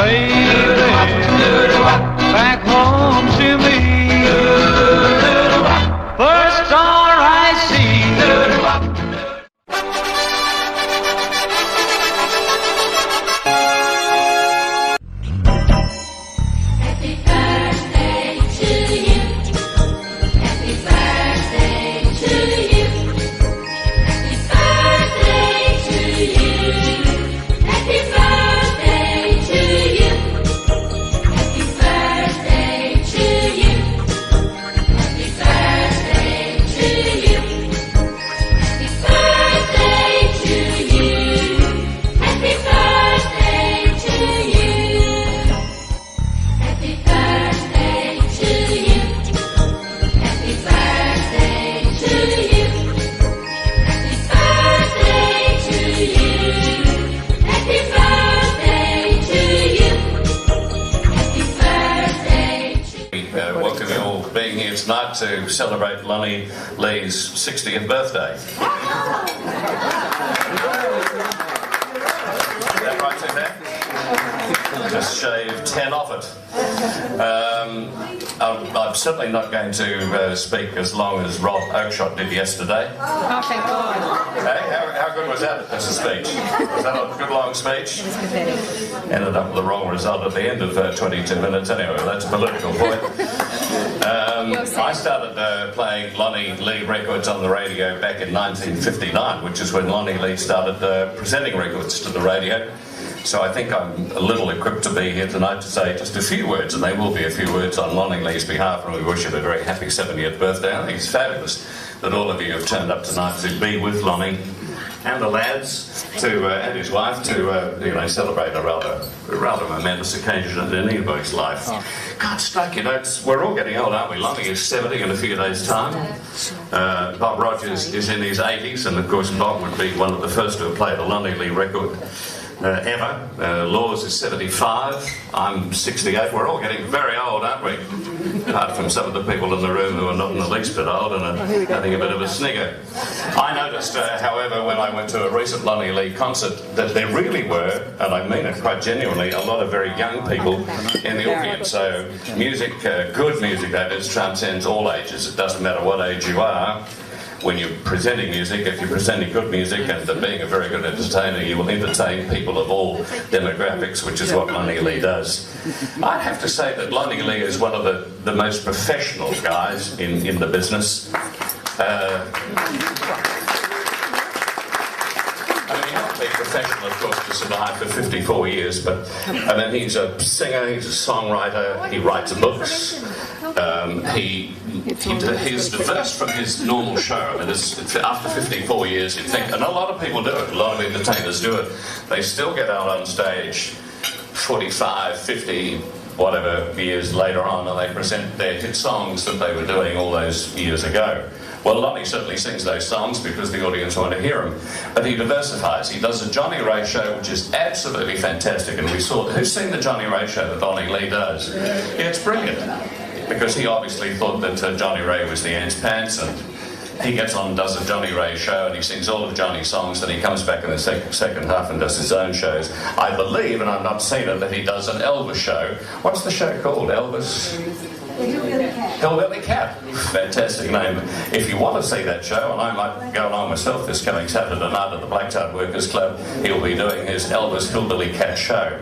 baby, back home to me. First star I see. Tonight to celebrate Lonnie Lee's 60th birthday. Is that right, Tim? Just shaved 10 off it. I'm certainly not going to speak as long as Rob Oakeshott did yesterday. Oh, thank God. Hey, how good was that as a speech? Was that a good long speech? It was pathetic. Ended up with the wrong result at the end of 22 minutes. Anyway, that's a political point. I started playing Lonnie Lee records on the radio back in 1959, which is when Lonnie Lee started presenting records to the radio. So I think I'm a little equipped to be here tonight to say just a few words, and they will be a few words on Lonnie Lee's behalf, and we wish him a very happy 70th birthday. I think it's fabulous that all of you have turned up tonight to be with Lonnie and the lads and his wife to celebrate a rather momentous occasion in anybody's life. God, stuck, we're all getting old, aren't we? Lonnie is 70 in a few days' time. Bob Rogers is in his 80s, and of course Bob would be one of the first to have played a Lonnie Lee record ever. Laws is 75. I'm 68. We're all getting very old, aren't we? Apart from some of the people in the room who are not in the least bit old and are having a bit of a snigger. I noticed, however, when I went to a recent Lonnie Lee concert, that there really were, and I mean it quite genuinely, a lot of very young people in the audience. So music, good music that is, transcends all ages. It doesn't matter what age you are. When you're presenting music, if you're presenting good music and being a very good entertainer, you will entertain people of all demographics, which is what Lonnie Lee does. I'd have to say that Lonnie Lee is one of the most professional guys in the business. You have to be professional, of course, to survive for 54 years, but he's a singer, he's a songwriter, he writes books. He's diverse from his normal show. After 54 years, you'd think, and a lot of people do it, a lot of entertainers do it, they still get out on stage 45, 50, whatever years later on, and they present their hit songs that they were doing all those years ago. Well, Lonnie certainly sings those songs because the audience want to hear them. But he diversifies. He does a Johnny Ray show, which is absolutely fantastic. And we saw, who's seen the Johnny Ray show that Lonnie Lee does? Yeah, it's brilliant. Because he obviously thought that Johnny Ray was the Ants Pants, and he gets on and does a Johnny Ray show, and he sings all of Johnny's songs, then he comes back in the second half and does his own shows. I believe, and I've not seen it, that he does an Elvis show. What's the show called? Elvis? Hillbilly Cat. Fantastic name. If you want to see that show, and I might go along myself this coming Saturday night at the Black Tart Workers Club, he'll be doing his Elvis Hillbilly Cat show.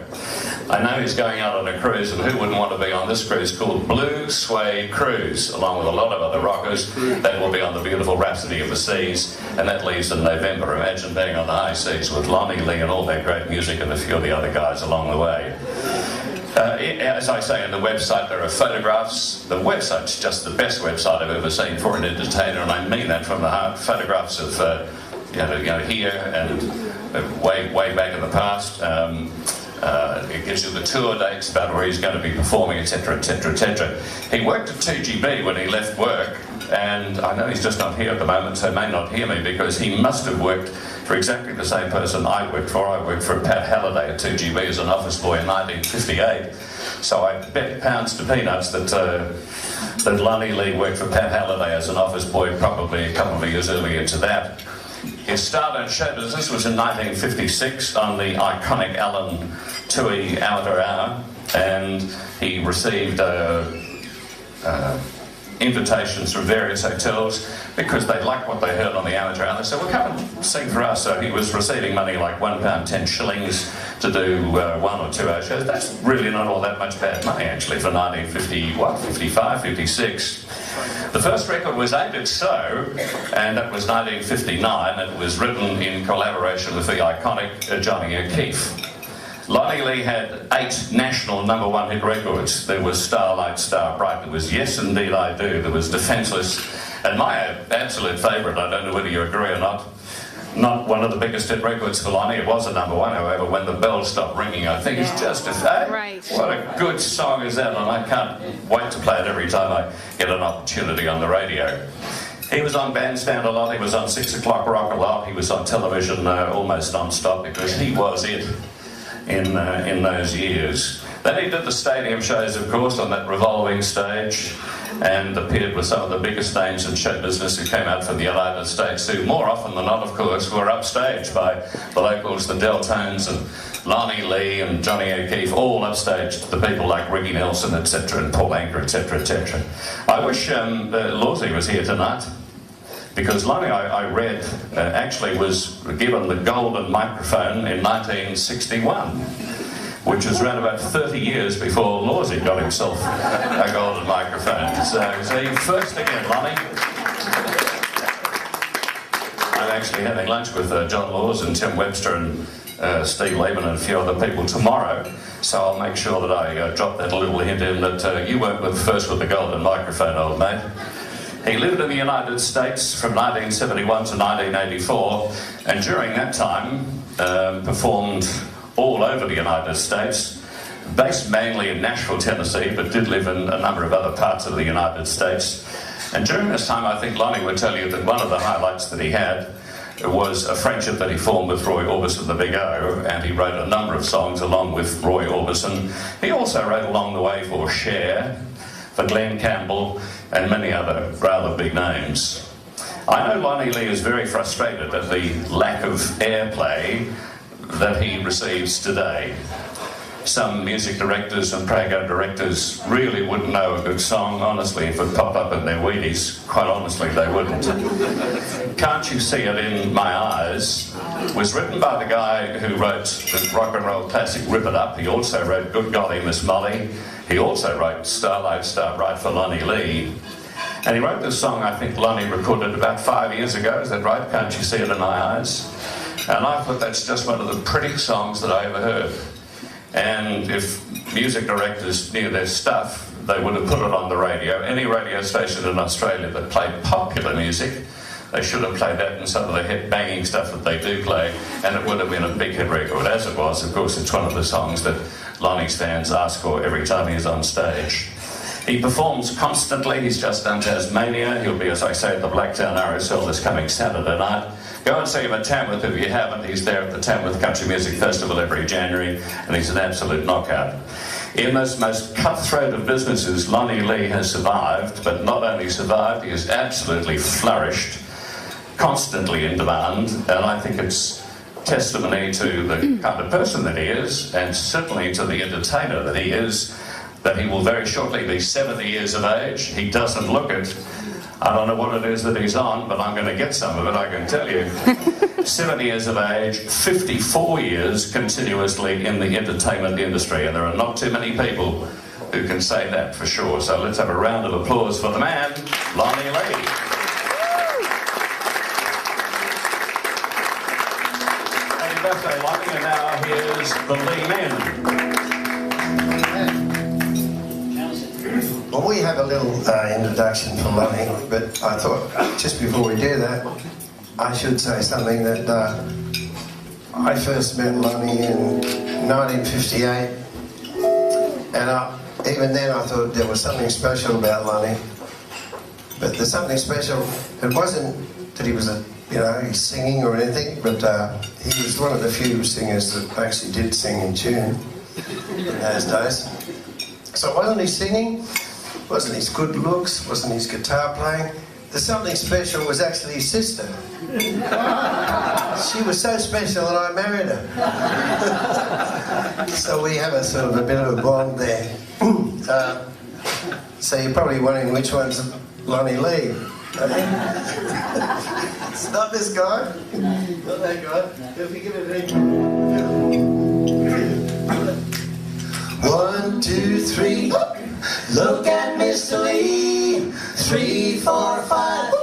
I know he's going out on a cruise, and who wouldn't want to be on this cruise called Blue Suede Cruise, along with a lot of other rockers. They will be on the beautiful Rhapsody of the Seas, and that leaves in November. Imagine being on the high seas with Lonnie Lee and all their great music and a few of the other guys along the way. As I say on the website, there are photographs. The website's just the best website I've ever seen for an entertainer, and I mean that from the heart. Photographs of here and way back in the past. It gives you the tour dates about where he's going to be performing, etc., etc., etc. He worked at 2GB when he left work, and I know he's just not here at the moment, so he may not hear me, because he must have worked for exactly the same person I worked for. I worked for Pat Halliday at 2GB as an office boy in 1958. So I bet pounds to peanuts that Lonnie Lee worked for Pat Halliday as an office boy probably a couple of years earlier to that. His start in show business was in 1956 on the iconic Alan Tui Amateur Hour, and he received invitations from various hotels because they liked what they heard on the amateur hour. They said, well, come and sing for us. So he was receiving money like £1.10 to do 1 or 2 hour shows. That's really not all that much bad money, actually, for 55, 56. The first record was Ain't It So, and that was 1959. It was written in collaboration with the iconic Johnny O'Keefe. Lonnie Lee had 8 national #1 hit records. There was Starlight, Star Bright, there was Yes Indeed I Do, there was Defenseless, and my absolute favourite, I don't know whether you agree or not one of the biggest hit records for Lonnie. It was a #1, however, When the Bells Stop Ringing. I think it's just Right. What a good song is that, and I can't wait to play it every time I get an opportunity on the radio. He was on Bandstand a lot, he was on 6 O'Clock Rock a lot, he was on television almost non-stop because he was it in those years. Then he did the stadium shows, of course, on that revolving stage, and appeared with some of the biggest names in show business who came out from the United States, who more often than not, of course, were upstaged by the locals, the Deltones and Lonnie Lee and Johnny O'Keefe, all upstaged the people like Ricky Nelson, etc., and Paul Anka, etc., etc. I wish Lawsy was here tonight, because Lonnie, I read, actually was given the golden microphone in 1961, which was around about 30 years before Lawsy got himself a golden microphone. So, see, first again, Lonnie. I'm actually having lunch with John Laws and Tim Webster and Steve Lehman and a few other people tomorrow, so I'll make sure that I drop that little hint in that you weren't first with the golden microphone, old mate. He lived in the United States from 1971 to 1984, and during that time performed all over the United States, based mainly in Nashville, Tennessee, but did live in a number of other parts of the United States. And during this time, I think Lonnie would tell you that one of the highlights that he had was a friendship that he formed with Roy Orbison, the Big O, and he wrote a number of songs along with Roy Orbison. He also wrote along the way for Cher, for Glenn Campbell, and many other rather big names. I know Lonnie Lee is very frustrated at the lack of airplay that he receives today. Some music directors and program directors really wouldn't know a good song, honestly, if it popped up in their Wheaties. Quite honestly, they wouldn't. Can't You See It in My Eyes was written by the guy who wrote the rock and roll classic Rip It Up. He also wrote Good Golly Miss Molly. He also wrote Starlight, Star Bright for Lonnie Lee. And he wrote this song, I think Lonnie recorded about 5 years ago. Is that right? Can't You See It in My Eyes? And I thought that's just one of the prettiest songs that I ever heard. And if music directors knew their stuff, they would have put it on the radio. Any radio station in Australia that played popular music, they should have played that and some of the hit banging stuff that they do play, and it would have been a big hit record. As it was, of course, it's one of the songs that Lonnie's fans ask for every time he's on stage. He performs constantly. He's just done Tasmania. He'll be, as I say, at the Blacktown RSL this coming Saturday night. Go and see him at Tamworth if you haven't. He's there at the Tamworth Country Music Festival every January, and he's an absolute knockout. In this most cutthroat of businesses, Lonnie Lee has survived, but not only survived, he has absolutely flourished, constantly in demand, and I think it's testimony to the kind of person that he is, and certainly to the entertainer that he is, that he will very shortly be 70 years of age. He doesn't look it. I don't know what it is that he's on, but I'm going to get some of it, I can tell you. 70 years of age, 54 years continuously in the entertainment industry, and there are not too many people who can say that for sure. So let's have a round of applause for the man, Lonnie Lee. Happy birthday, Lonnie, and now here's the Lee Men. Well, we have a little introduction for Lonnie, but I thought just before we do that, I should say something that I first met Lonnie in 1958, and even then I thought there was something special about Lonnie. But there's something special. It wasn't that he was he's singing or anything, but he was one of the few singers that actually did sing in tune in those days. So wasn't he singing? Wasn't his good looks, wasn't his guitar playing, the something special was actually his sister. She was so special that I married her. So we have a sort of a bit of a bond there. So you're probably wondering which one's Lonnie Lee. It's not this guy. Not that guy. If we give it a 1, 2, 3. Look at Mr. Lee. 3, 4, 5.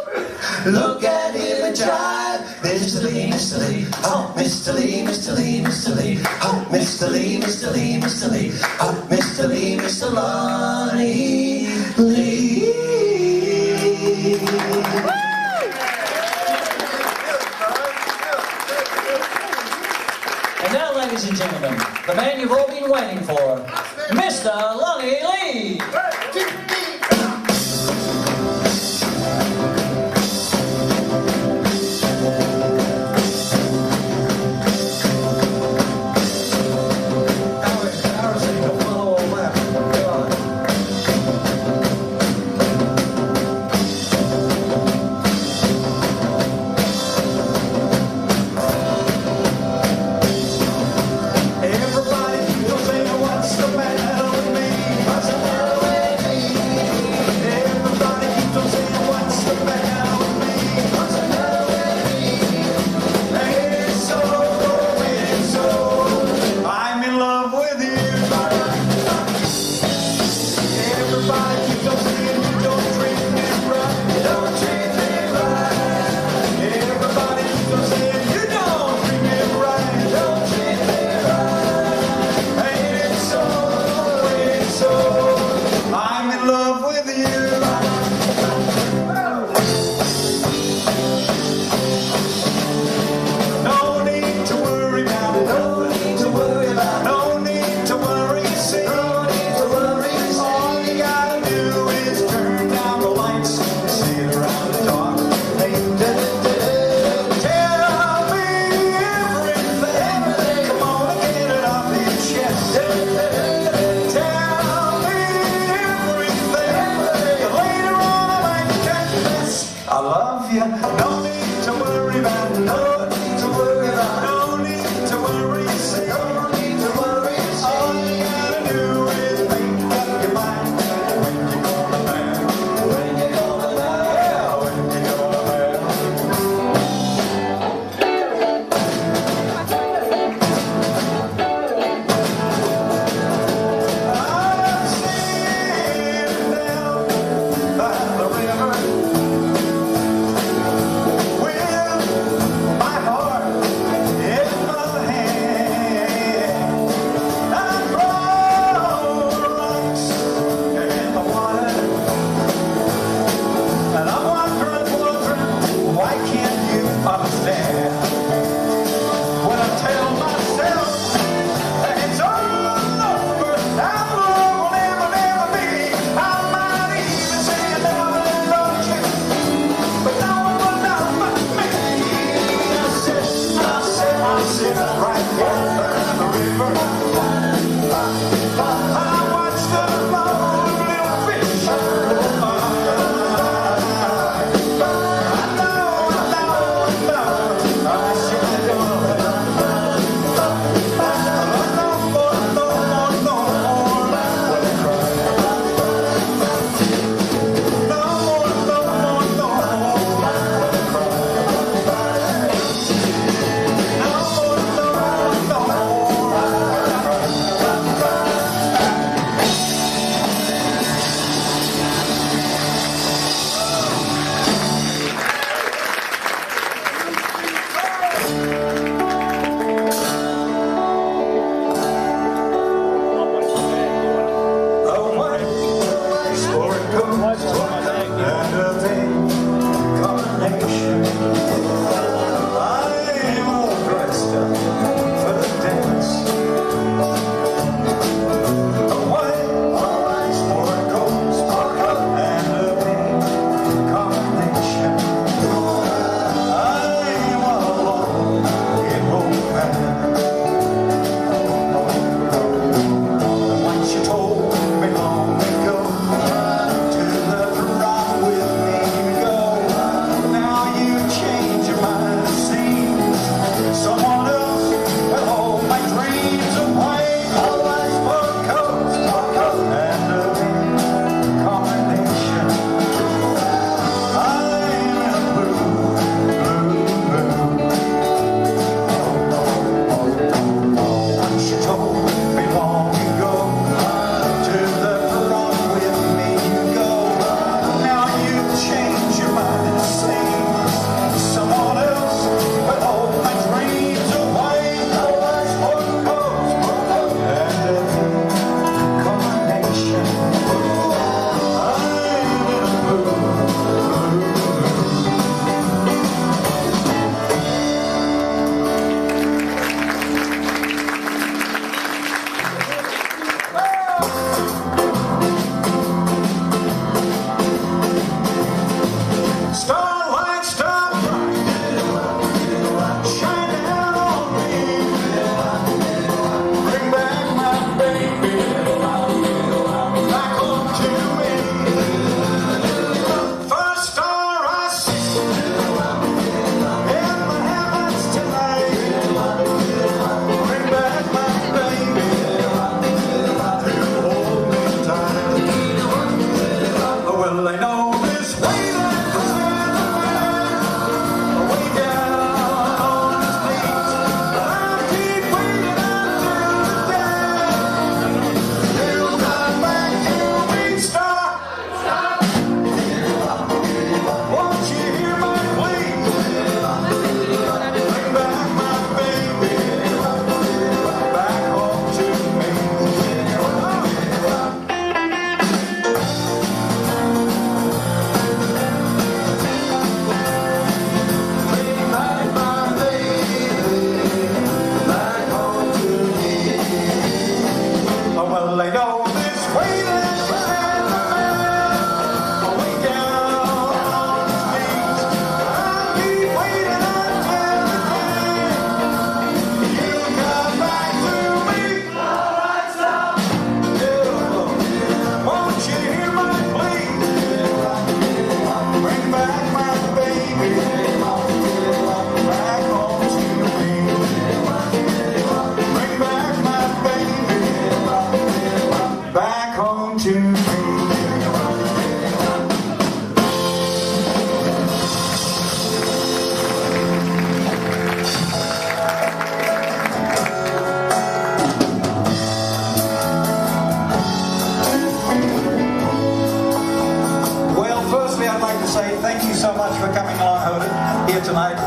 Look at him and jive. Mr. Lee, Mr. Lee. Oh, Mr. Lee, Mr. Lee, Mr. Lee. Oh, Mr. Lee, Mr. Lee, Mr. Lee. Oh, Mr. Lee, Mr. Lonnie Lee. And now, ladies and gentlemen, the man you've all been waiting for, Mr. Lonnie Lee. I love you. No need to worry about. No need to worry about. No need to worry. No need to worry. All you gotta do is make up your mind. When you gonna marry? When you gonna marry? When you gonna marry? Starlight, star bright, shine down on me. Bring back my baby back home to me. First star I see in the heavens tonight. Bring back my baby to hold me tight. Well, they know this way that way down on his knees. I'll keep waiting until the day you'll come back to me, star. Won't you hear my plea? Bring back my baby back home to me. Bring back my baby back home to me. Oh, well, they know this way that way down on his knees. I'll keep waiting until the day you'll come back to me. Won't you hear my plea? Bring back my baby back home to me. Bring back my baby back home to me. Well, firstly, I'd like to say thank you so much for coming along here tonight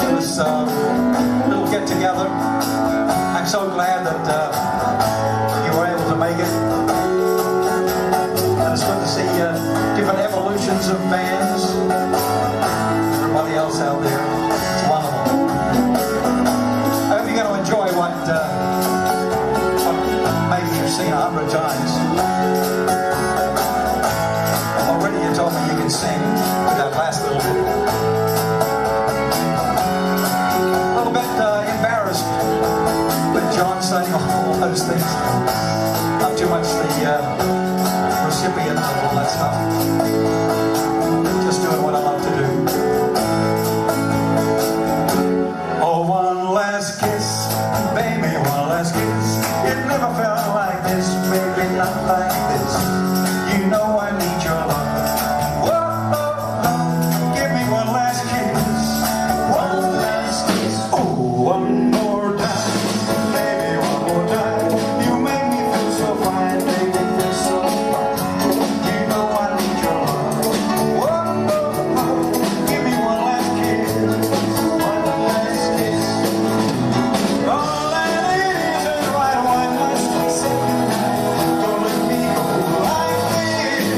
to this little get-together. I'm so glad that you were able to make it. And it's good to see different evolutions of bands. Everybody else out there, it's wonderful. I hope you're going to enjoy what maybe you've seen 100 times. Already you told me you can sing with that last little bit. A little bit embarrassed with John saying all those things. Not too much the recipient of all that stuff. Just doing what I love to do. Oh, one last kiss, baby, one last kiss. It never felt like this, baby, not like this. You know I need your love. Whoa, oh, oh. Give me one last kiss. One last kiss. Oh, one more time. Baby, one more time. You make me feel so fine, baby, feel so fine. You know I need your love. Whoa, oh, oh. Give me one last kiss. One last kiss. All that is right, one last kiss. Don't let me go like this.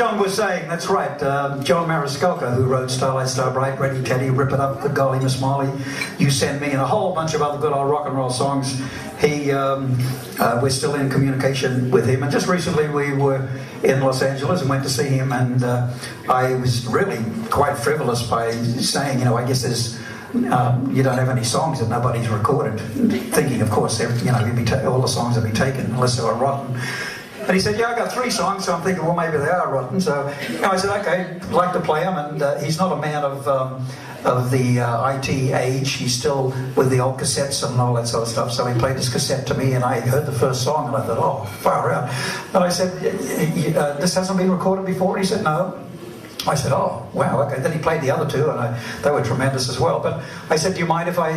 John was saying, that's right. John Mariscalco, who wrote Starlight Starbright, Ready Teddy, Rip It Up, The Golly Miss Molly, You Send Me, and a whole bunch of other good old rock and roll songs. We're still in communication with him. And just recently we were in Los Angeles and went to see him, and I was really quite frivolous by saying, you know, I guess there's you don't have any songs that nobody's recorded, thinking, of course, all the songs will be taken unless they were rotten. And he said, yeah, I got 3 songs, so I'm thinking, well, maybe they are rotten. So I said, okay, I'd like to play them. And he's not a man of the IT age. He's still with the old cassettes and all that sort of stuff. So he played his cassette to me, and I heard the first song, and I thought, oh, far out. And I said, this hasn't been recorded before? And he said, no. I said, oh, wow, okay. Then he played the other 2, and they were tremendous as well. But I said, do you mind if I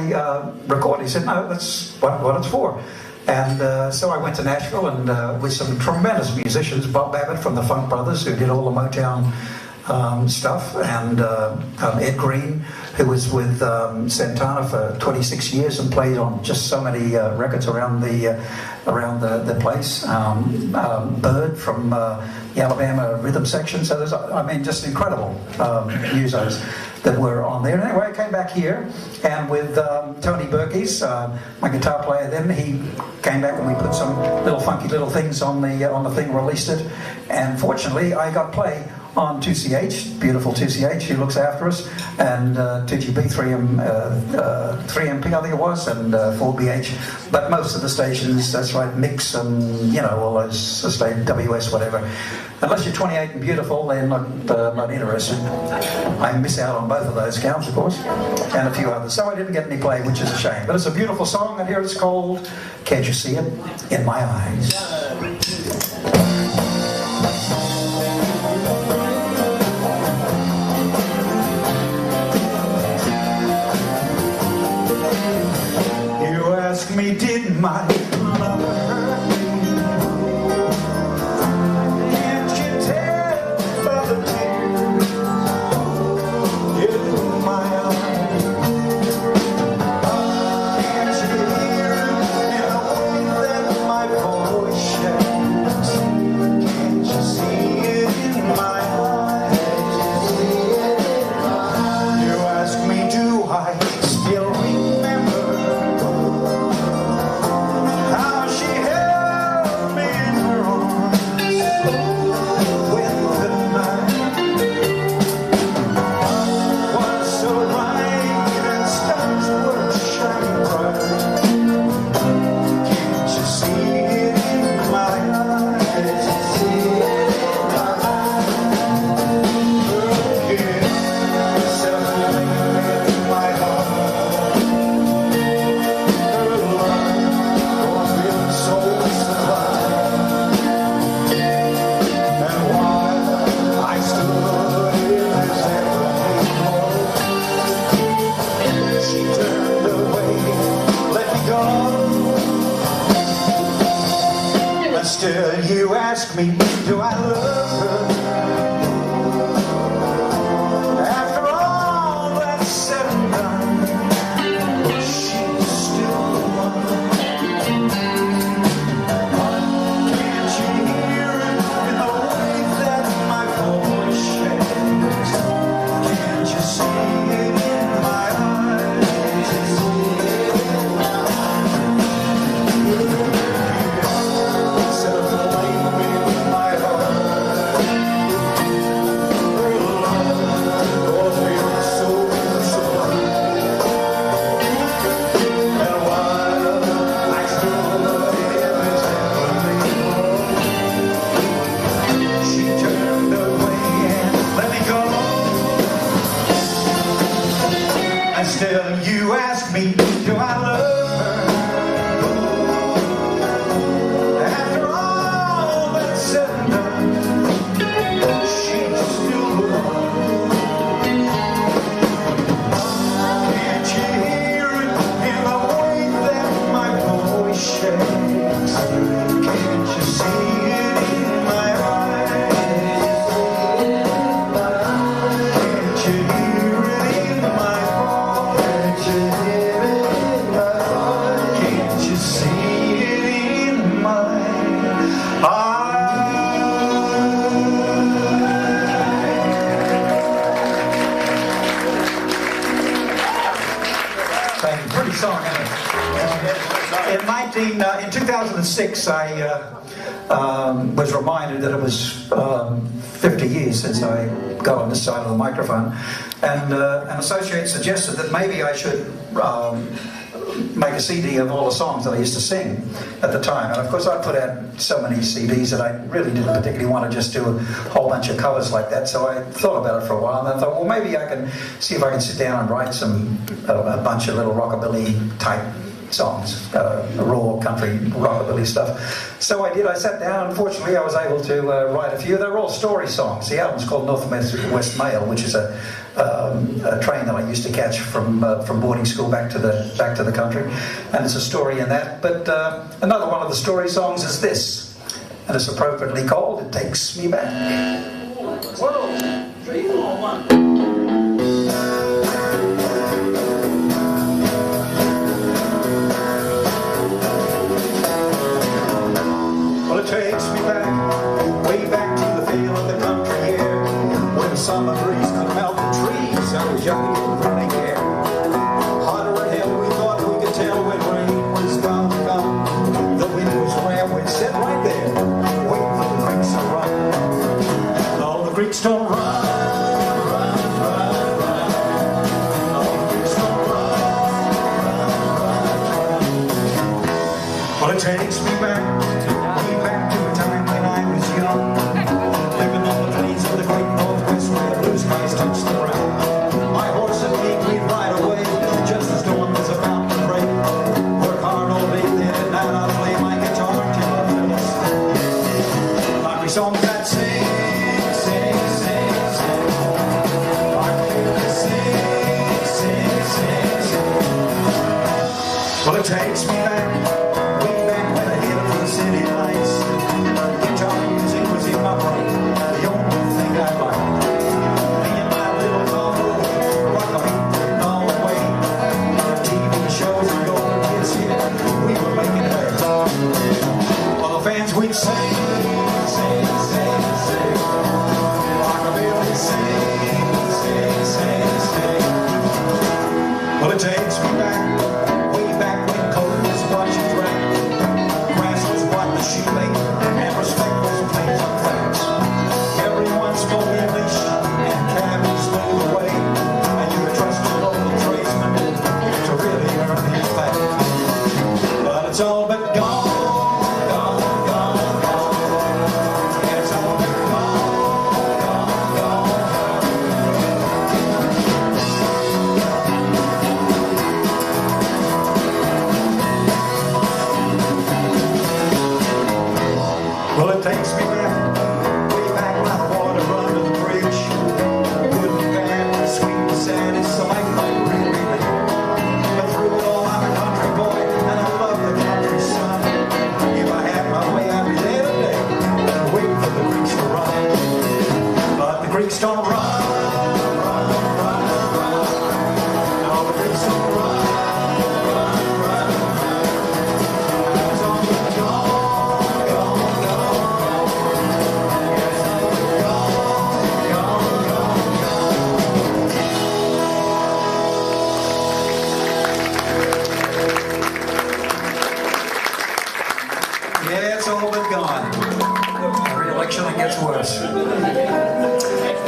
record? He said, no, that's what it's for. And so I went to Nashville, and with some tremendous musicians, Bob Babbitt from the Funk Brothers, who did all the Motown stuff, and Ed Green, who was with Santana for 26 years and played on just so many records around the place. Bird from the Alabama Rhythm Section. So there's, just incredible musos that were on there. And anyway, I came back here, and with Tony Berkes, my guitar player then, he came back and we put some little funky little things on the thing, released it, and fortunately I got play on 2CH, beautiful 2CH, who looks after us, and 2GB, 3MP I think it was, and 4BH, but most of the stations, that's right, Mix and, all those, WS, whatever. Unless you're 28 and beautiful, they're not interested. I miss out on both of those counts, of course, and a few others. So I didn't get any play, which is a shame. But it's a beautiful song, and here it's called Can't You See It in My Eyes. Ask me, did my love hurt me? Can't you tell by the tears in my eyes? Can't you hear it in the way that my voice shakes? Can't you see it in my eyes? You ask me, do I still remember how she held me in her arms when the night was so bright and stars were shining bright? Can't you see it in my eyes? Again, settling in my heart, her love feeling so sublime. And while I stood in this heavenly glow, she turned away, let me go. And still you ask me, do I love her? After all that's said and done, she's still the one. Can't you hear it in the way that my voice shakes? Can't you see it in my eyes? Settling in my heart, her love feels so sublime. And while I stood in this heavenly glow, she turned away and let me go. And still you ask me, do I love her? After all that's said and done, she's still the one. Can't you hear it in the way that my voice shakes? Can't you see it in my eyes? Can't you hear it in my voice? In 2006, I was reminded that it was 50 years since I got on this side of the microphone, and an associate suggested that maybe I should make a CD of all the songs that I used to sing at the time. And of course I put out so many CDs that I really didn't particularly want to just do a whole bunch of covers like that, so I thought about it for a while, and I thought, well, maybe I can see if I can sit down and write a bunch of little rockabilly type songs, raw country rockabilly stuff. So I did. I sat down. Unfortunately, I was able to write a few. They're all story songs. The album's called North West Mail, which is a train that I used to catch from boarding school back to the country, and it's a story in that. But another one of the story songs is this, and it's appropriately called "It Takes Me Back." 1, 2, 3, 4, 1. Well, it takes me back, way back to the feel of the country air, when the summer breeze could melt the trees. I was young and didn't really care. Hotter than hell, we thought we could tell when rain was gonna come. The wind was rare, we'd sit right there, waiting for the creeks to run. No, the creeks don't run. Well, it takes me back, way back to a time when I was young, living on the plains of the great Northwest where blue skies touch the ground. My horse and me, we'd ride away just as dawn was about to break. Work hard all day, then at night I'd play my guitar till I fell asleep. Like songs that sing, sing, sing, sing. Like sing, sing, sing, sing. Well, it takes me back. City lights, guitar music was in my brain, the only thing I liked. Me and my little novel, rockabilly all the way. TV shows and golden kids here, we were making it. Well, the fans we'd sing, sing, sing, sing. Rockabilly sing, sing, sing, sing. Well, it takes me back, way back when cold was watching track. She lay, and respect was plain on tracks. Everyone spoke English, and cabins moved away, and you could trust the local tradesman to really earn his pay. But it's all but gone, gone, gone, gone. And it's all but gone, gone, gone, well, it takes me back, way back when I wanted to run to the bridge. Good and bad, sweet and sad, it's the life I really live. But through it all, I'm a country boy, and I love the country sun. If I had my way, I'd be there today, waiting for the creeks to run. But the creeks don't run, run, run, run. No, the creeks don't run, run, run, run. It's all gone. Yeah, it's all but gone. Every election it gets worse.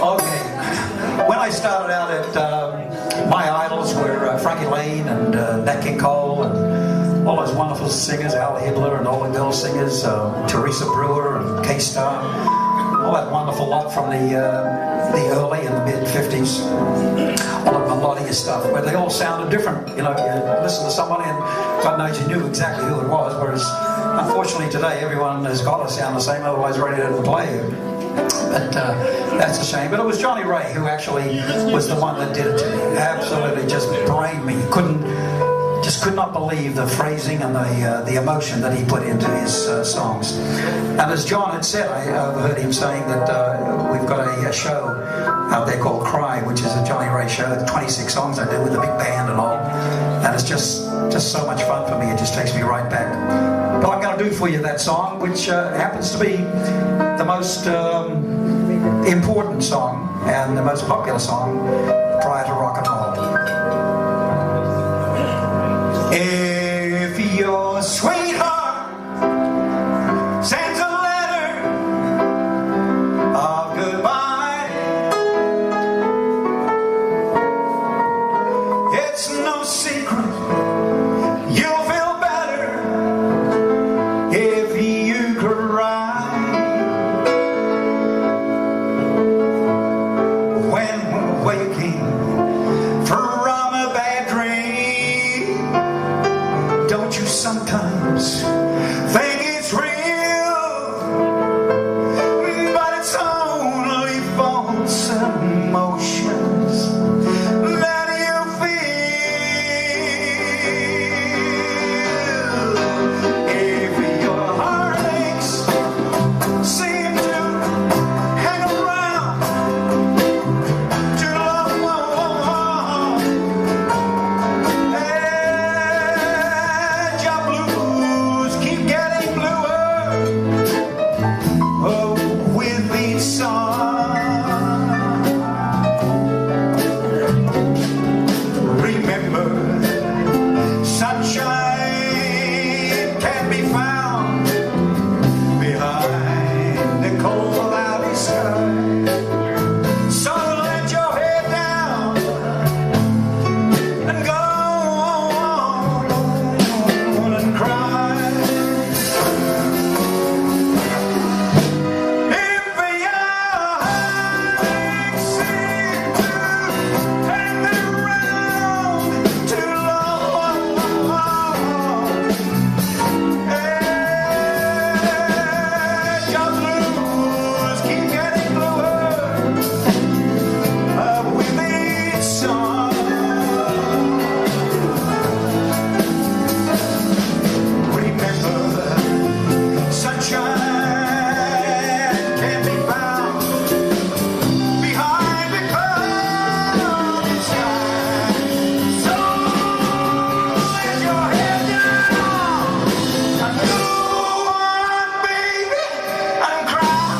Okay. When I started out at my idols were Frankie Lane and Nat King Cole and all those wonderful singers, Al Hibbler and all the girl singers, Teresa Brewer and K-Star, all that wonderful lot from the early and the mid-50s, all that melodious stuff, where they all sounded different. You know, you listen to somebody and God knows you knew exactly who it was, whereas unfortunately today everyone has got to sound the same, otherwise radio doesn't play you. But that's a shame. But it was Johnny Ray who actually was the one that did it to me. Absolutely just brained me. Just could not believe the phrasing and the emotion that he put into his songs. And as John had said, I heard him saying that we've got a show out there called Cry, which is a Johnny Ray show. 26 songs I do with a big band and all. And it's just so much fun for me. It just takes me right back. But I'm going to do for you that song, which happens to be the most important song and the most popular song prior to rock and roll. If your sweetheart sends a letter of goodbye, it's no secret you'll feel better if you cry. When waking from a bad dream, don't you sometimes think it's real? But it's only false emotions that you feel. If your heartaches seem to hang around too long, and your blues keep getting bluer with each song, remember, sunshine can be found behind the cold cloudy sky. So let your head down and go on and cry. If your heartaches seem to hang around too long, and your blues keep getting bluer with each song, remember, sunshine can be found behind the cloudy sky. So let your head down and go on, baby, and cry.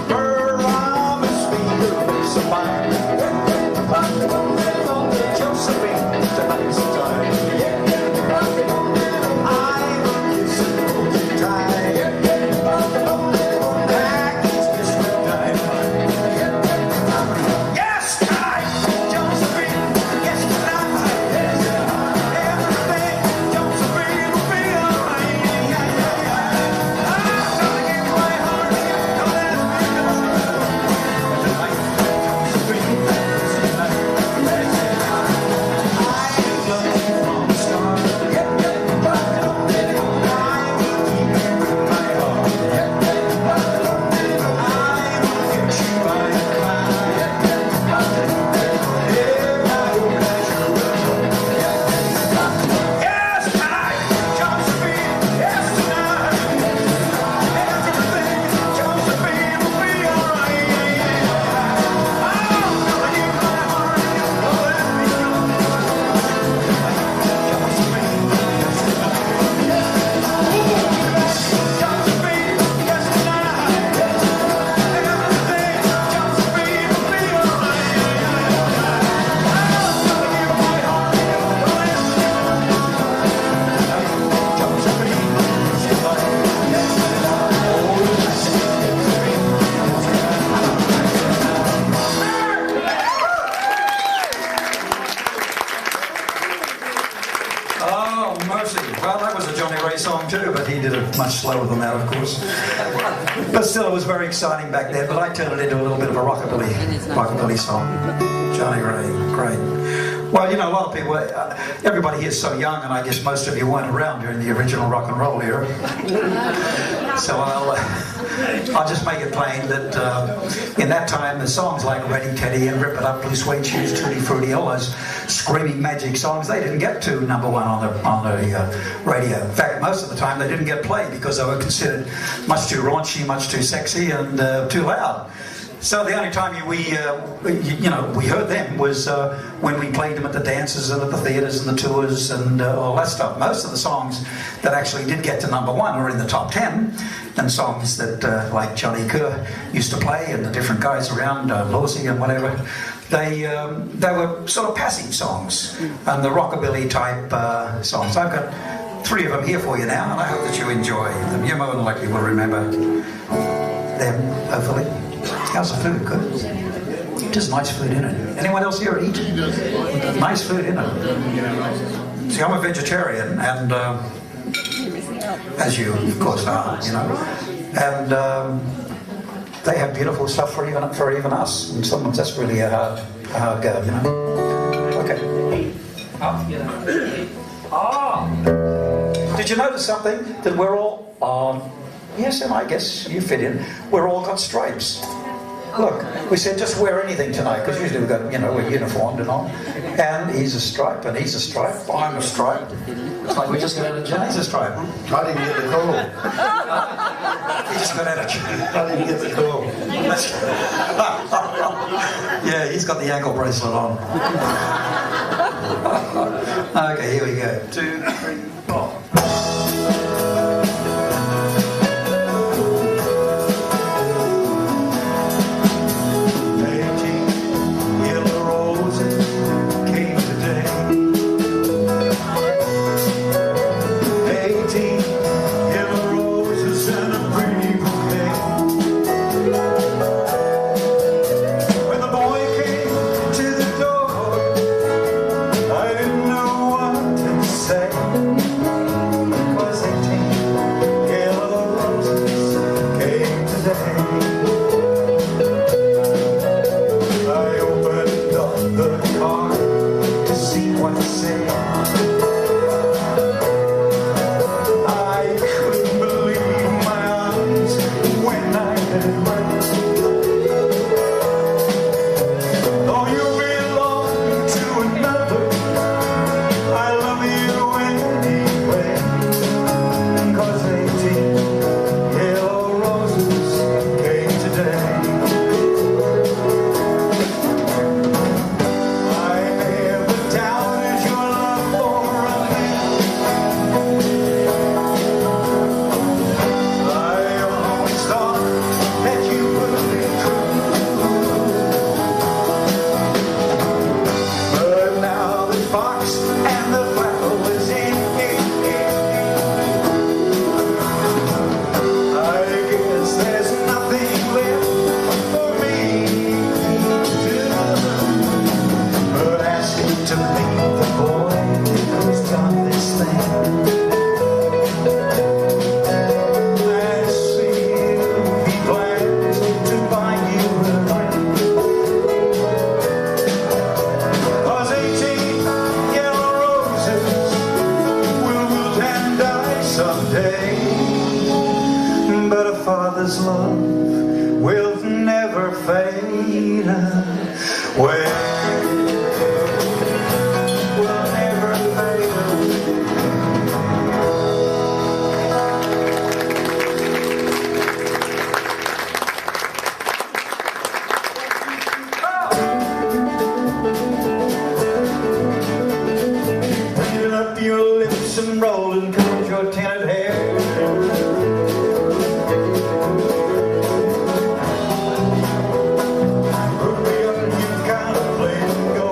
Promise me you'll be so fine. Josephine, tonight's the time. I will kiss you tight. Back is this time. Yes, tonight, Josephine. Yes, tonight. Everything, Josephine, will be alright. I'm gonna give my heart to you. Don't ask me to tonight, Josephine. Tonight, I love you from the start. I will keep you in my heart. I will get you by the cloud. Yes, tonight, Josephine. Yes, tonight. Everything, Josephine, will be alright. I'm gonna give my heart. Don't let me go. Josephine, yes, tonight. Josephine, yes, tonight. Everything, Josephine, will be alright. I'm gonna give my heart. Don't let me go. Josephine, yes, Oh, mercy. Well, that was a Johnny Ray song too, but he did it much slower than that, of course. But still, it was very exciting back then, but I turned it into a little bit of a rockabilly song. Johnny Ray, great. Well, you know, a lot of people, everybody here is so young, and I guess most of you weren't around during the original rock and roll era. So I'll just make it plain that in that time, the songs like Ready Teddy and Rip It Up, Blue Suede Shoes, Tutti Frutti, all those screaming magic songs, they didn't get to number one on the radio. In fact, most of the time they didn't get played because they were considered much too raunchy, much too sexy, and too loud. So the only time we heard them was when we played them at the dances and at the theatres and the tours and all that stuff. Most of the songs that actually did get to #1 were in the top 10, and songs that like Johnny Kerr used to play and the different guys around, Lawsy and whatever, they were sort of passive songs and the rockabilly type songs. I've got 3 of them here for you now, and I hope that you enjoy them. You more than likely will remember them, hopefully. How's the food? Good? Just nice food in it. Anyone else here eat? Nice food in it. See, I'm a vegetarian, and as you of course are, you know, and they have beautiful stuff for even us. And sometimes that's really a hard go, you know. Okay. Did you notice something? That we're all yes, and I guess you fit in. We're all got stripes. Look, we said just wear anything tonight, because usually we've got, you know, we're uniformed and all. And he's a stripe, and he's a stripe, I'm a stripe. It's like we just got out of jail. He's a stripe. I didn't get the call. He just got out of jail. I didn't get the call. Yeah, he's got the ankle bracelet on. Okay, here we go. 2, 3, 4. Father's love will never fade away. Will never fade Clean up your lips and roll and curl your tinted hair. Go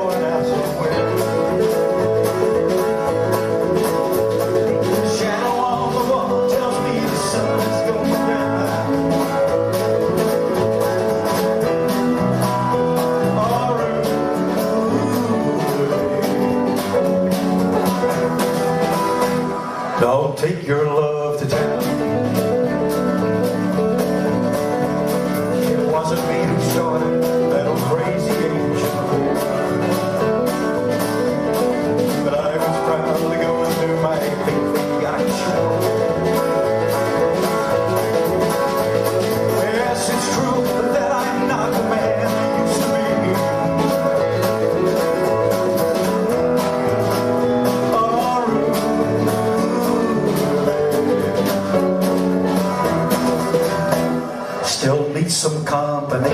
meet some company.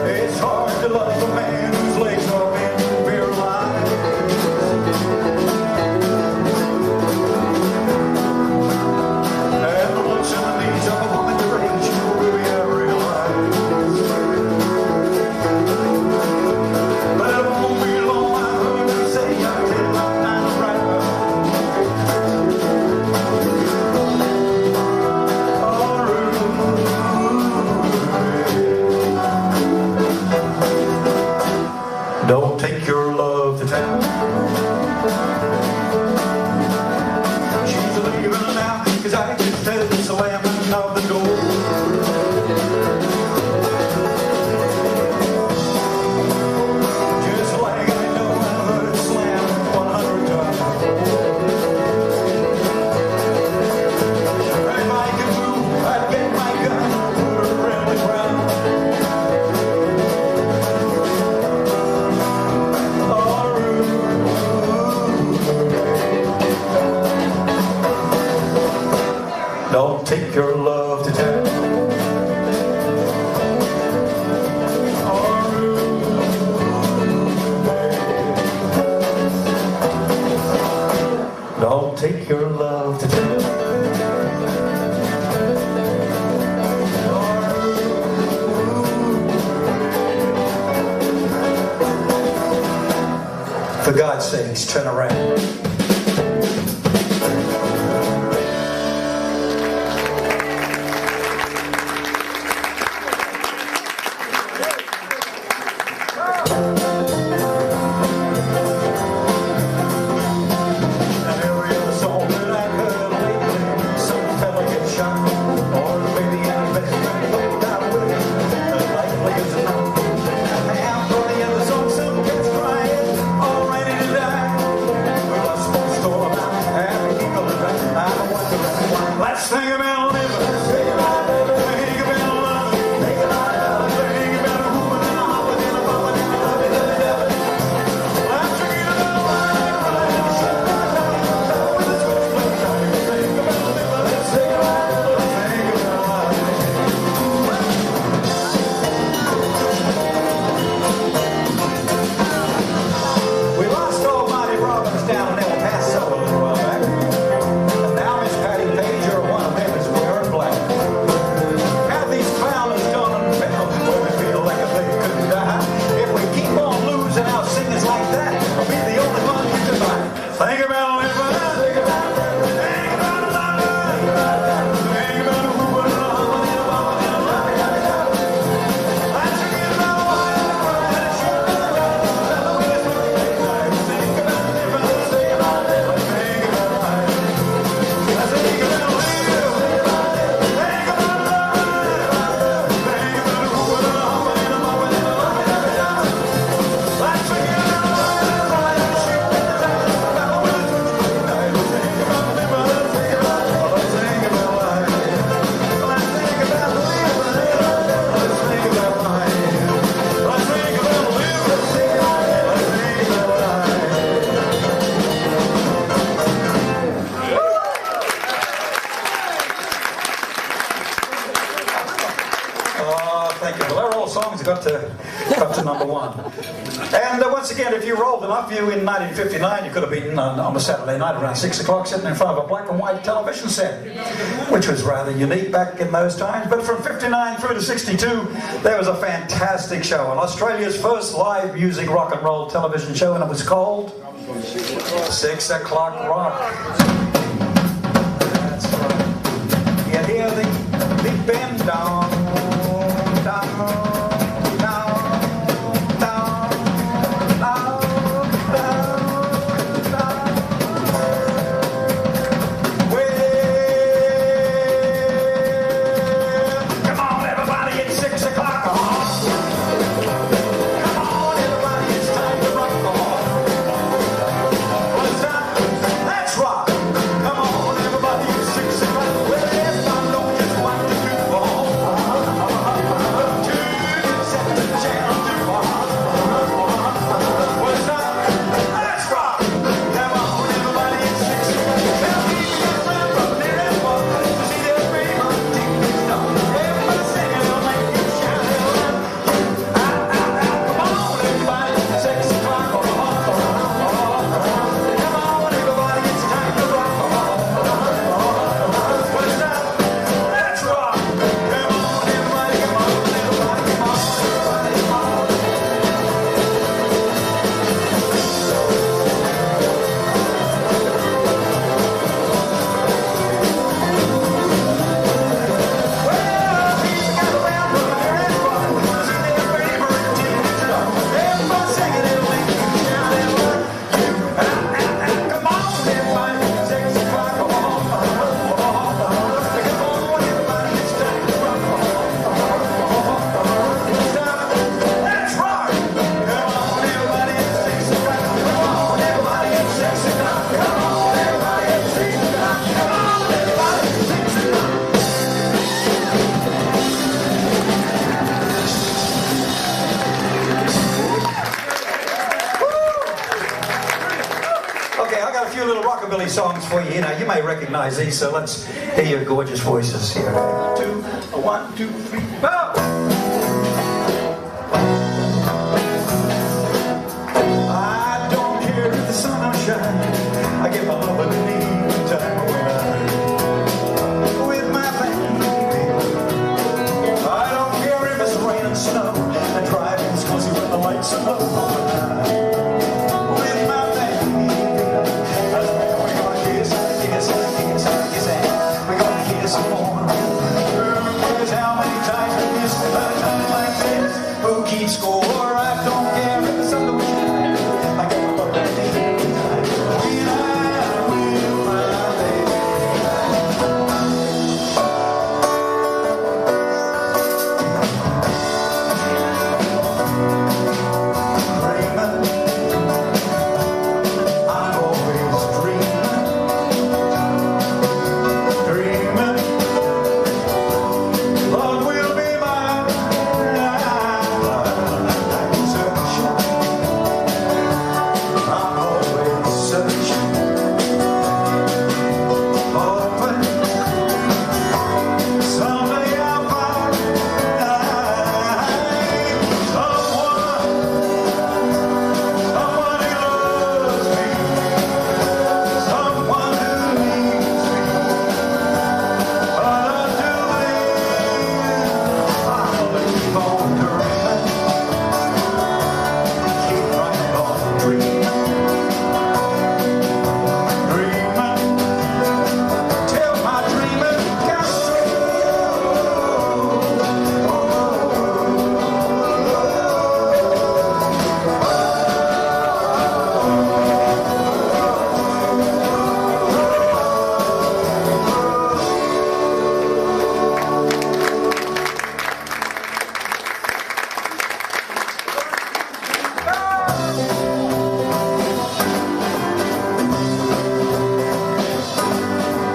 It's hard to love a man whose legs are bent paralyzed. And the looks and the needs of a woman your age will be realized. But it won't be long, I heard her say, until I'm not right. Don't take your love to town. She's leaving now, 'cause I can tell the slamming of the door. Just like I know I heard it slam 100 times before. If I could move, I'd get my gun, put her around the ground. Don't take your love to town. Don't take your love to town. For God's sakes, turn around. Every other song that I heard lately, some fella gets shot, or maybe in a best friend played out with him, as likely as not. And for the other song, some gets crying, all ready to die. Well, I suppose to all about happy people that I don't want to why. Let's think about living. Think about living. Think about loving. Think about loving. Think about a woman and a hopping and a bumping and a loving, loving, loving. Let's think about life, right, and shit. We lost Almighty Robbins down in El Paso a little while back. And now Miss Patty Page, or one of them, is wearing black. Have these clowners gone and fell where we feel like if they couldn't die? If we keep on losing our singers like that, we'll be the only one who can buy. Think about living. Think about living. Think about loving. Think about loving. Think about who would love me and love me and love me and love me. Let's forget about why I'm right and shit. Think about living. Think about living. Think about living. Think about life. Let's think about living. Think about living. Think about loving. Think about who would love me and love me and love me and love me. Let's forget about why I'm right and shit. Think about living. Think about living. Think about life. Let's think about living. Let's think about life. Let's think about living. Let's think about life. Let's think about living. Let's think about life. Oh, thank you. Well, they're all songs that got to number one. And once again, if you rolled enough, you in 1959, you could have been on a Saturday night around 6 o'clock sitting in front of a black and white television set, which was rather unique back in those times. But from 59 through to 62, there was a fantastic show on Australia's first live music rock and roll television show, and it was called 6 O'Clock Rock. That's right. You hear the big band down, down, down, down, down, down, down. Well, come on, everybody, it's 6 o'clock. Come on, everybody, it's time to rock. What's that? Let's rock. for you. You know, you may recognise these, so let's hear your gorgeous voices here. 1, 2, 3, 4. I don't care if the sun don't shine. I get my love in the evening time when I'm with my family. I don't care if it's rain and snow and driving's cozy when the lights are low. With my family, that's when we're gonna kiss, kiss, kiss, kiss, we're gonna kiss more. Here's how many times we miss a time like this. Who keeps score? I don't care if the sun don't shine. I get my love in the evening time when I'm with my baby. I'm always dreaming, dreaming. Love will be mine. I'm searching. I'm always searching. Hoping someday I'll find someone who loves me, someone who needs me. But until then, I'll keep on dreaming, keep right on dreaming, dreaming, till my dreaming comes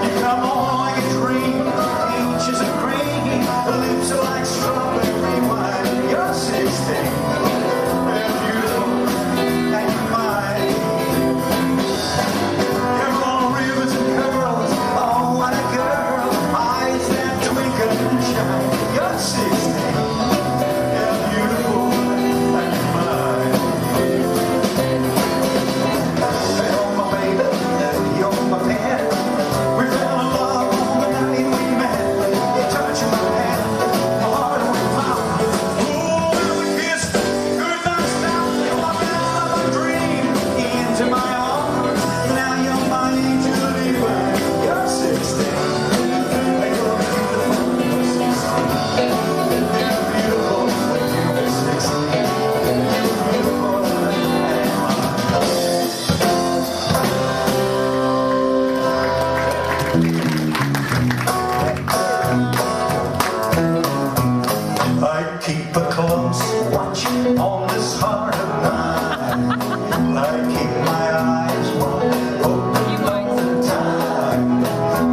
You come on like a dream, peaches and cream, the lips are like strawberry wine. You're 16, and beautiful, and you're mine. You're all rivers and curls, oh what a girl, eyes that twinkle and shine. You're 16, and beautiful, and you're mine. You're my baby, you're my pet. We fell in love on the night we met. You touched my hand, my heart went pound. Ooh, we kissed, good night stop. You walked out of my dream into my arms. Now you're my angel divine. You're 16, and you're beautiful. You're 16, you're beautiful. You're 16, you're beautiful. I keep a close watch on this heart of mine. I keep my eyes wide open all the time.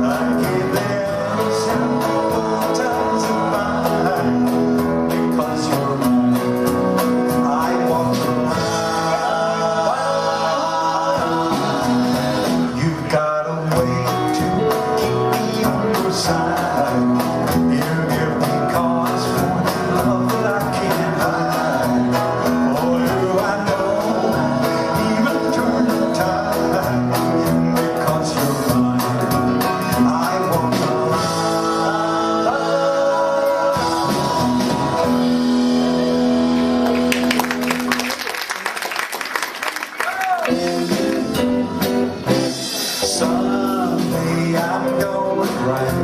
I keep them sometimes in mine because you're mine. I walk around. You've got a way to keep me on your side. You give me cause for love that I can't hide. Oh, do I know, even turn the tide, because you're mine. I walk someday I'm going right.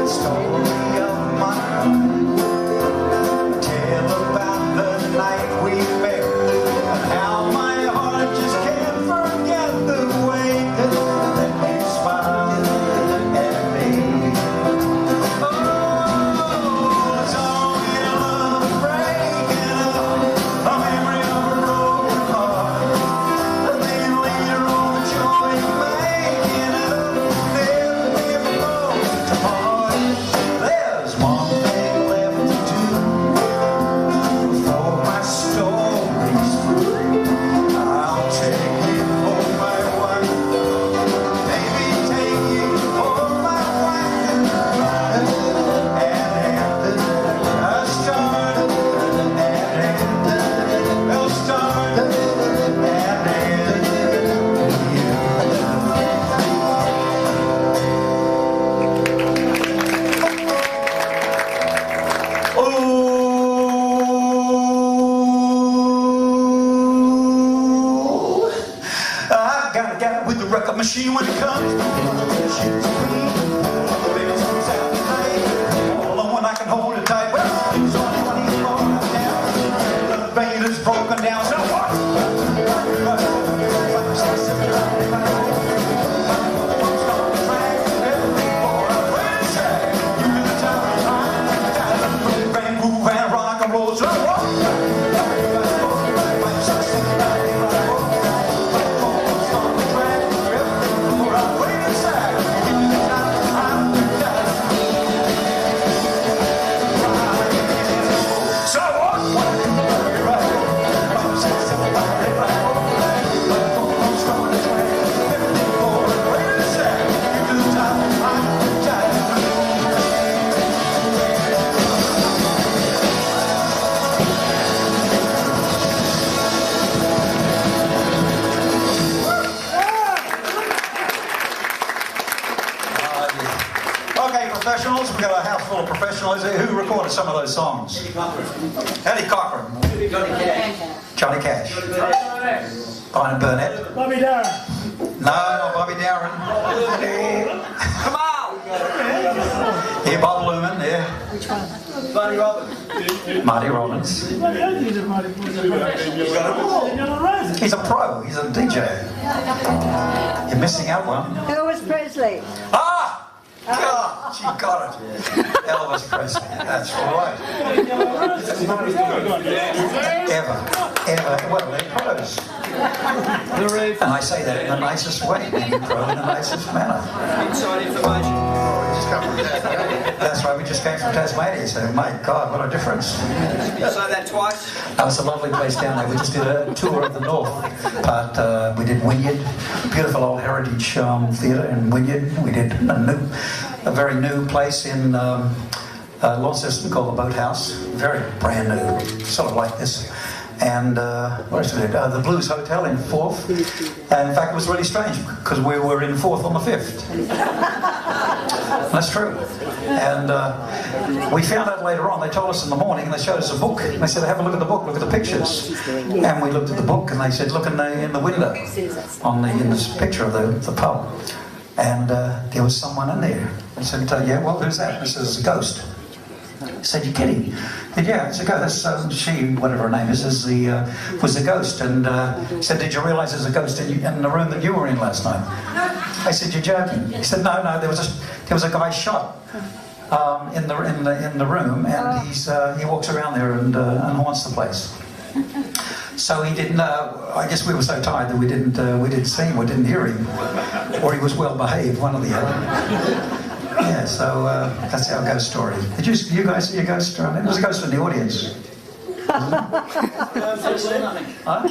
Story of my life. Tell about the night we met. How my heart just can't forget the way that you smiled at me. Oh, it's all in love breaking up, a memory of a broken heart. And then later on, joy making it up. Never, never goes to part. There's one thing left. Broken down, so what? Professionals, we've got a house full of professionals here. Who recorded some of those songs? Eddie Cochran. Johnny Cash. Brian Burnett. Bobby Darren. No, not Bobby Darren. Come on! Yeah, Bob Lumen, yeah. Which one? Marty Robbins. Marty Robbins. He's a pro, he's a DJ. You're missing out one. Elvis Presley. Ah! God, she got it. Elvis Presley, that's right. Ever, well, they're pros. And I say that in the nicest way, being pro in the nicest manner. Inside information. That's right, we just came from Tasmania, so my God, what a difference. You say that twice? That was a lovely place down there. We just did a tour of the north part. We did Wynyard, beautiful old heritage theatre in Wynyard. We did a very new place in Launceston called the Boathouse. Very brand new, sort of like this. And what else did we do? The Blues Hotel in Forth. And in fact, it was really strange because we were in Forth on the 5th. That's true. And we found out later on, they told us in the morning, and they showed us a book. And they said, have a look at the book, look at the pictures. And we looked at the book, and they said, look in the window, in this picture of the pub. And there was someone in there. I said, yeah, well, who's that? This is a ghost. I said, you're kidding? I said, yeah, it's a ghost. She, whatever her name is was the ghost. And said, did you realise there's a ghost in the room that you were in last night? I said, you're joking. He said, no, there was a guy shot in the room, and he walks around there and haunts the place. So he didn't. I guess we were so tired that we didn't see him, or didn't hear him, or he was well behaved, one or the other. Yeah, so that's our ghost story. Did you guys see a ghost story? There was a ghost in the audience. Huh?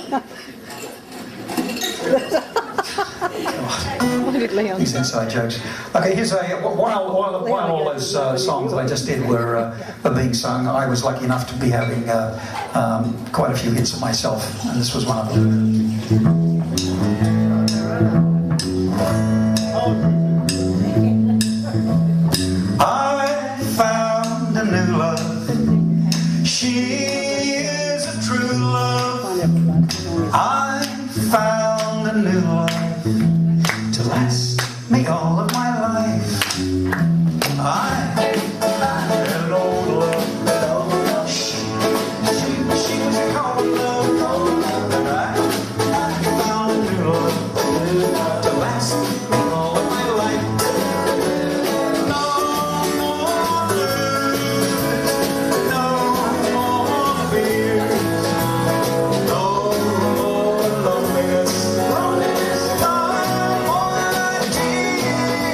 These inside jokes. Okay, here's while all those songs that I just did were being sung, I was lucky enough to be having quite a few hits of myself, and this was one of them. I found a new love. She is a true love. I found a new love to last me all of my life. I had an old love. She was cold love, and I found a new love to last me all of my life. No more blues, no more fears, no more loneliness, no more tears.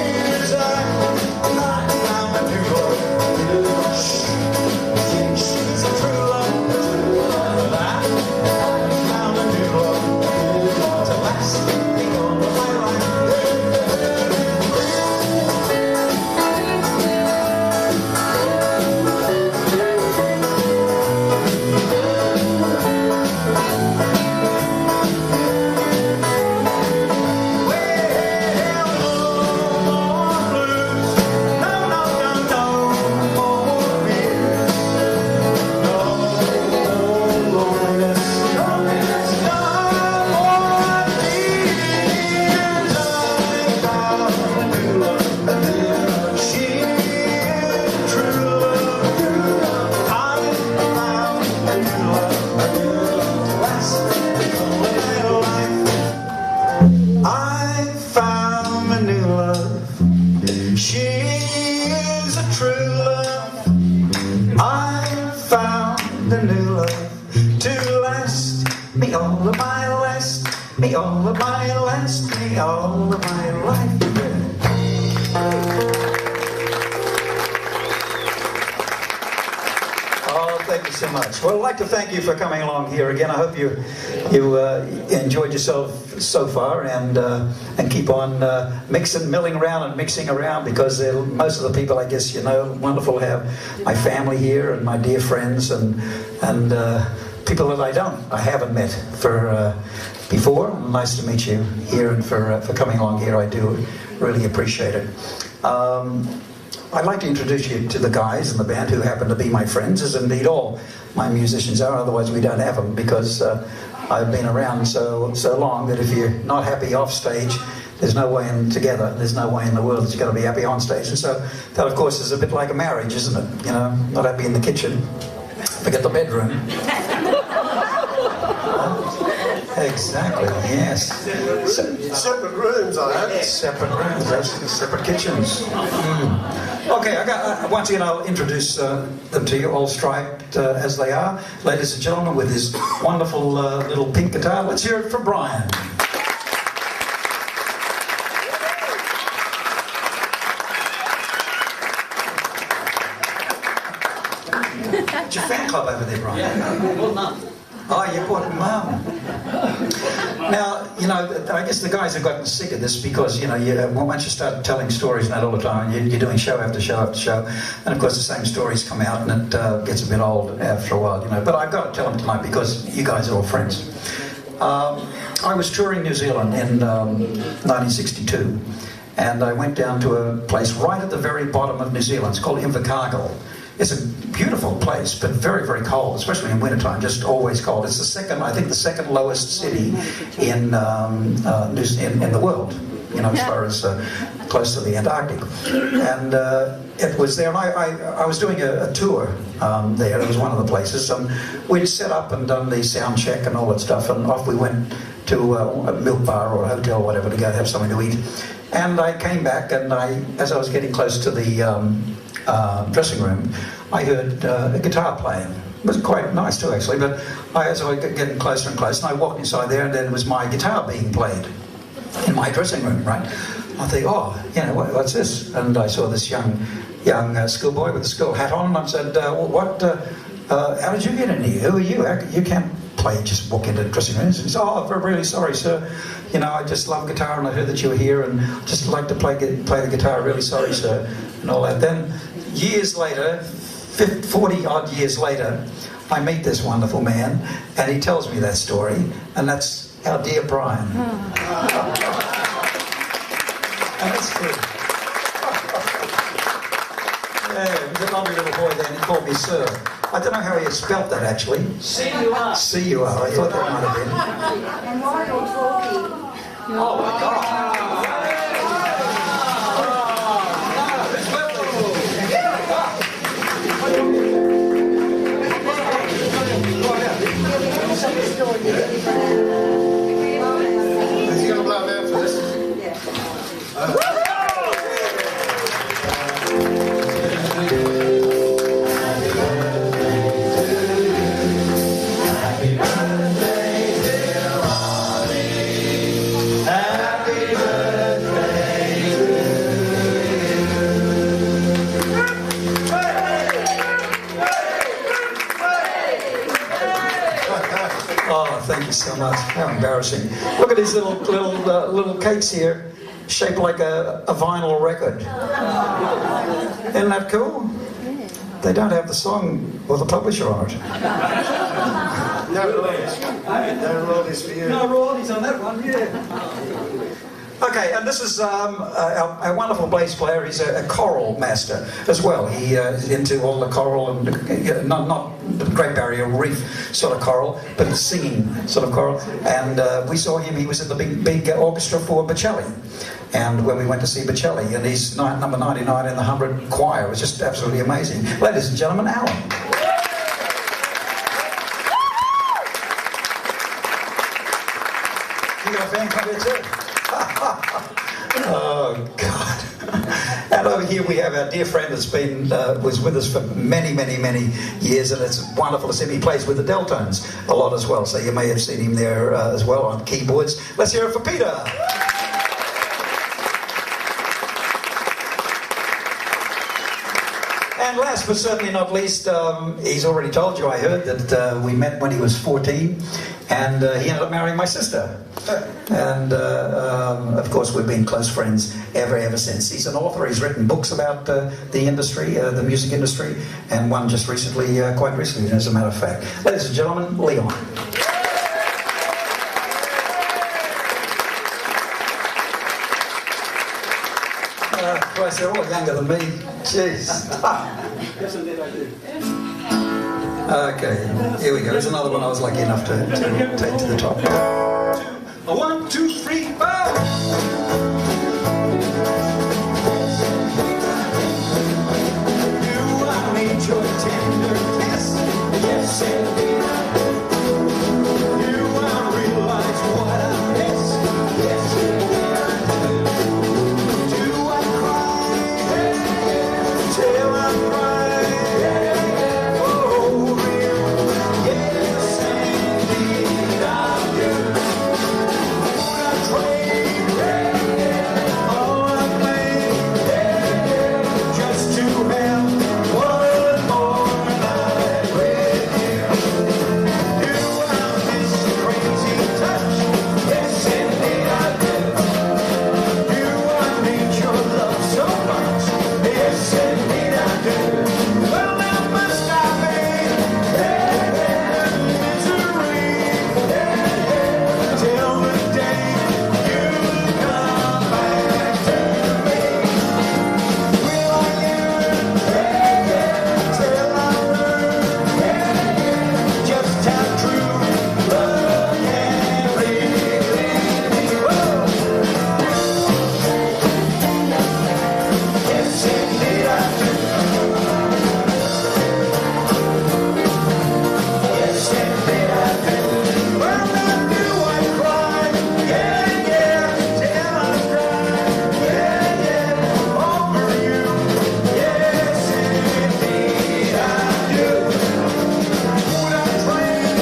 love. She is a true love. I found a new love to last me all of my last, me all of my last, me all of my life. Thank you so much. Well, I'd like to thank you for coming along here again. I hope you enjoyed yourself so far, and keep on milling around and mixing around, because most of the people, I guess, you know, wonderful to have my family here and my dear friends and people that I haven't met for before. Nice to meet you here, and for coming along here. I do really appreciate it. I'd like to introduce you to the guys in the band who happen to be my friends, as indeed all my musicians are. Otherwise we don't have them, because I've been around so long that if you're not happy off stage, there's no way in together, there's no way in the world that you're going to be happy on stage. And so that, of course, is a bit like a marriage, isn't it? You know, not happy in the kitchen, forget the bedroom. Exactly, yes. Separate rooms, I have. Separate rooms, separate kitchens. Okay, once again, I'll introduce them to you, all striped as they are. Ladies and gentlemen, with his wonderful little pink guitar, let's hear it for Brian. It's your fan club over there, Brian. Well, none. Oh, you bought it, Mum. Now, you know, I guess the guys have gotten sick of this, because, you know, once you start telling stories and that all the time, you're doing show after show after show, and of course the same stories come out, and it gets a bit old after a while, you know. But I've got to tell them tonight, because you guys are all friends. I was touring New Zealand in 1962, and I went down to a place right at the very bottom of New Zealand. It's called Invercargill. It's a beautiful place, but very, very cold, especially in wintertime, just always cold. It's the second lowest city in the world, you know, as far as close to the Antarctic. And it was there, and I was doing a tour there. It was one of the places, and we'd set up and done the sound check and all that stuff, and off we went to a milk bar or a hotel or whatever to go have something to eat. And I came back, and as I was getting close to the dressing room, I heard a guitar playing. It was quite nice too, actually, but as I was getting closer and closer, and I walked inside there, and then it was my guitar being played in my dressing room, right? I think, oh, you know, what's this? And I saw this young schoolboy with a school hat on, and I said, how did you get in here? Who are you? You can't play, just walk into the dressing room. And he said, oh, I'm really sorry, sir. You know, I just love guitar, and I heard that you were here, and I'd just like to play the guitar. Really sorry, sir, and all that. Then, years later, 40 odd years later, I meet this wonderful man, and he tells me that story, and that's our dear Brian. And that's good. Yeah, he was a lovely little boy then. He called me sir. I don't know how he had spelt that, actually. C-U-R. C-U-R. I thought that might have been. And while you're talking, Oh my God. Is he going to blow me out for this? Oh, thank you so much. How embarrassing. Look at these little cakes here, shaped like a vinyl record. Isn't that cool? They don't have the song or the publisher on it. No royalties. No royalties for you. No royalties on that one, yeah. Okay, and this is our wonderful bass player. He's a choral master as well. He is into all the choral, and not the Great Barrier Reef sort of choral, but it's singing sort of choral. And we saw him. He was in the big orchestra for Bocelli. And when we went to see Bocelli, and he's number 99 in the 100 choir, it was just absolutely amazing. Ladies and gentlemen, Alan. You got a fan club here too? Oh, God. over here we have our dear friend that's been was with us for many, many, many years, and it's wonderful to see him. He plays with the Deltones a lot as well, so you may have seen him there as well on keyboards. Let's hear it for Peter. And last but certainly not least, he's already told you, I heard, that we met when he was 14, and he ended up marrying my sister. And of course we've been close friends ever since. He's an author. He's written books about the industry, the music industry, and one just recently, quite recently as a matter of fact. Ladies and gentlemen, Leon. Christ, they're all younger than me. Jeez. Yes, indeed I do. Okay, here we go. Here's another one I was lucky enough to take to the top. 1, 2, 3, 4. Do I need your tender kiss? Yes, indeed I do. Do I realize what I miss? Yes, indeed I do. Do I cry till I cry over you? Yes, indeed I do. Would I trade all I made just to have one more night with you? Do I miss your crazy touch? Yes, indeed I do. Do I need your love so much? Yes, indeed I do. Well, now must I be in misery till the day you come back to me? Will I yearn till I learn just how true love can really be? Whoa. Yes, indeed I do. Yes, indeed I do. Well, now do I cry? Yeah, till I cry. Over you. Yes, indeed I do. Would I trade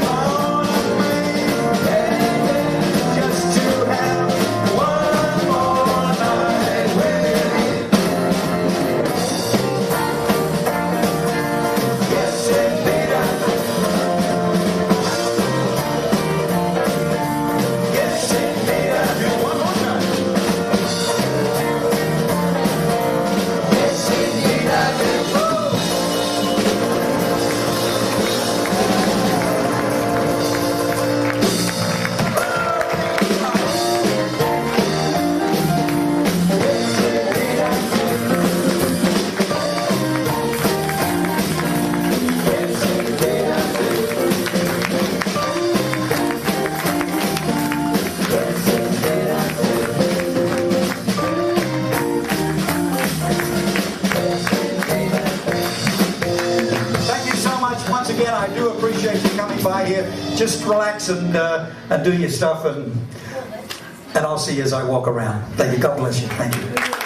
all I made just to have one more night with you? Yes, indeed I do. Yes, indeed I do. One more time. Yes, indeed I do. Thank you so much. Once again, I do appreciate you coming by here. Just relax and do your stuff, and I'll see you as I walk around. Thank you. God bless you. Thank you.